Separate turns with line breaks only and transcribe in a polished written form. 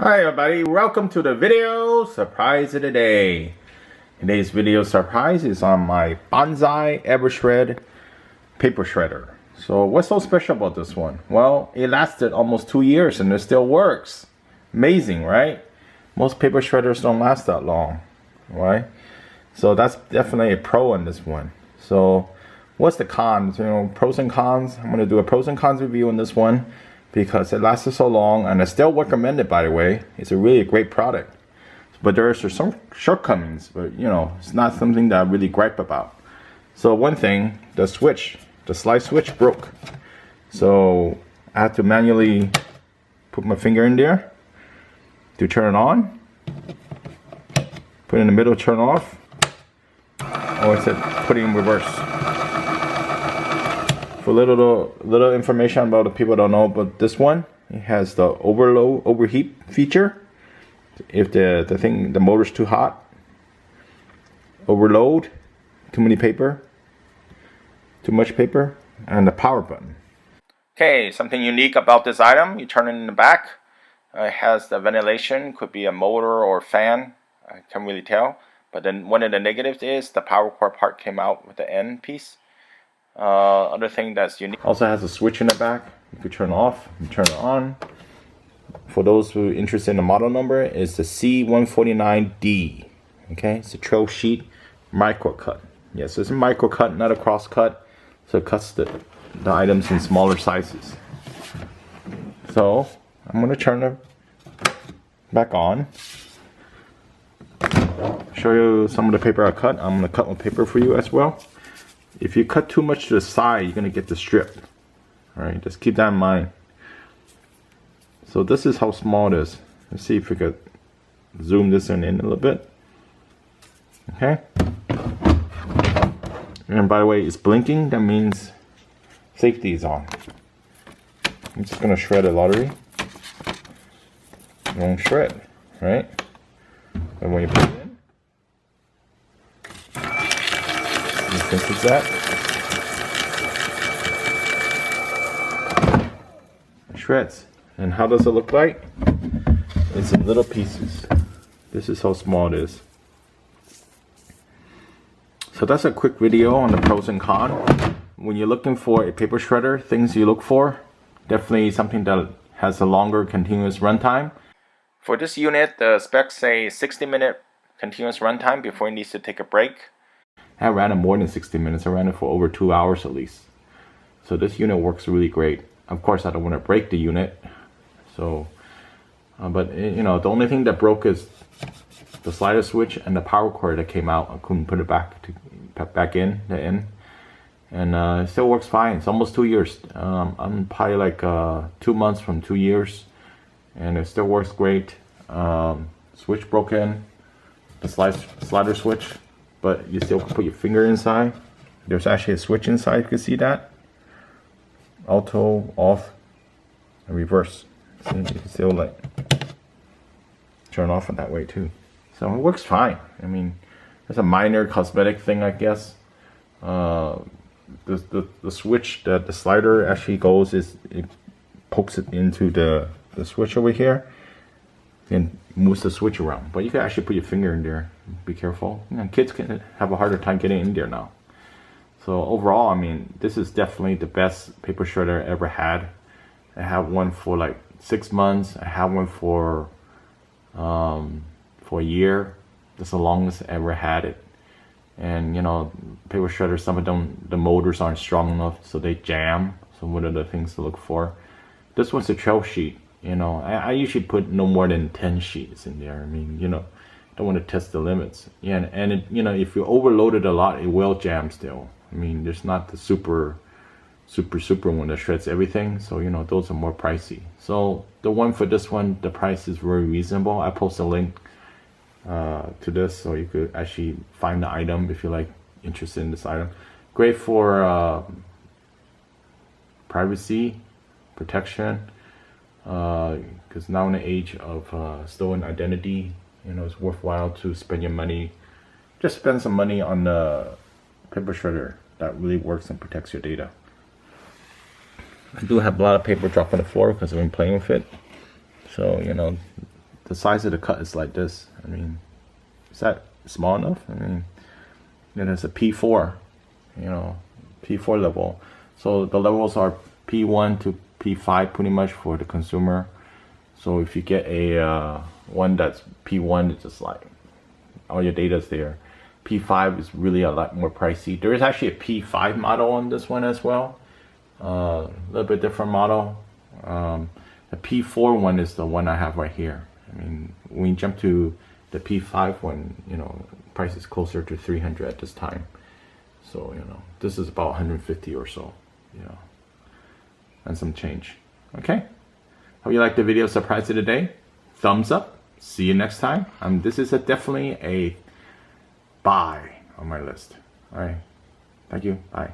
Hi everybody, welcome to the video surprise of the day. Today's video surprise is on my Bonsaii EverShred paper shredder. So what's so special about this one? Well, it lasted almost 2 years and it still works. Amazing, right? Most paper shredders don't last that long, right? So that's definitely a pro on this one. So what's the cons? You know, pros and cons. I'm going to do a pros and cons review on this one, because it lasted so long, and I still recommend it, by the way. It's a really great product. But there are some shortcomings, but you know, it's not something that I really gripe about. So one thing, the slide switch broke. So I had to manually put my finger in there to turn it on. Put it in the middle, turn off. Or I said put it in reverse. For little information about the people don't know, but this one, it has the overheat feature. If the motor's too hot, overload, too much paper, and the power button. Okay, something unique about this item, you turn it in the back. It has the ventilation, could be a motor or fan, I can't really tell. But then one of the negatives is the power cord part came out with the end piece. Other thing that's unique, also has a switch in the back. You could turn off and turn it on. For those who are interested in the model number, it's the C-149D. Okay, it's a trail sheet MicroCut. Yes, it's a MicroCut, not a cross cut. So it cuts the items in smaller sizes. So I'm going to turn it back on. Show you some of the paper I cut. I'm going to cut one paper for you as well. If you cut too much to the side, you're going to get the strip. Alright, just keep that in mind. So this is how small it is. Let's see if we could zoom this in a little bit. Okay. And by the way, it's blinking. That means safety is on. I'm just going to shred a lottery. It won't shred, right? And when you put it in, this is that. It shreds. And how does it look like? It's in little pieces. This is how small it is. So that's a quick video on the pros and cons. When you're looking for a paper shredder, things you look for, definitely something that has a longer continuous runtime. For this unit, the specs say 60-minute continuous runtime before it needs to take a break. I ran it more than 60 minutes. I ran it for over 2 hours at least. So this unit works really great. Of course, I don't want to break the unit. So, but you know, the only thing that broke is the slider switch and the power cord that came out. I couldn't put it back in the end, and it still works fine. It's almost 2 years. I'm probably like 2 months from 2 years, and it still works great. Switch broken, the slider switch. But you still can put your finger inside. There's actually a switch inside, you can see that. Auto, off, and reverse. See, you can still like turn off in that way too. So it works fine. I mean, it's a minor cosmetic thing, I guess. The switch that the slider actually goes is, it pokes it into the switch over here and moves the switch around. But you can actually put your finger in there. Be careful. You know, kids can have a harder time getting in there now. So overall, I mean, this is definitely the best paper shredder I ever had. I have one for like 6 months. I have one for a year. That's the longest I ever had it. And you know, paper shredders, some of them, the motors aren't strong enough, so they jam. So one of the things to look for. This one's a trail sheet. You know, I usually put no more than 10 sheets in there. I mean, you know, don't want to test the limits. Yeah, and it, you know, if you overload it a lot, it will jam still. I mean, there's not the super one that shreds everything. So, you know, those are more pricey. So the one for this one, the price is very reasonable. I post a link to this, so you could actually find the item if you're like interested in this item. Great for privacy, protection. Because now in the age of stolen identity, you know, it's worthwhile to spend your money. Just spend some money on the paper shredder that really works and protects your data. I do have a lot of paper drop on the floor because I've been playing with it. So, you know, the size of the cut is like this. I mean, is that small enough? I mean, then it's a P4, you know, P4 level. So the levels are P1 to P5 pretty much for the consumer. So if you get a one that's P1, it's just like all your data's there. P5 is really a lot more pricey. There is actually a P5 model on this one as well. A little bit different model. The P4 one is the one I have right here. I mean, when you jump to the P5 one, you know, price is closer to 300 at this time. So, you know, this is about 150 or so, you know, and some change. Okay. Hope you liked the video surprise of the day. Thumbs up. See you next time. This is definitely a buy on my list. All right. Thank you. Bye.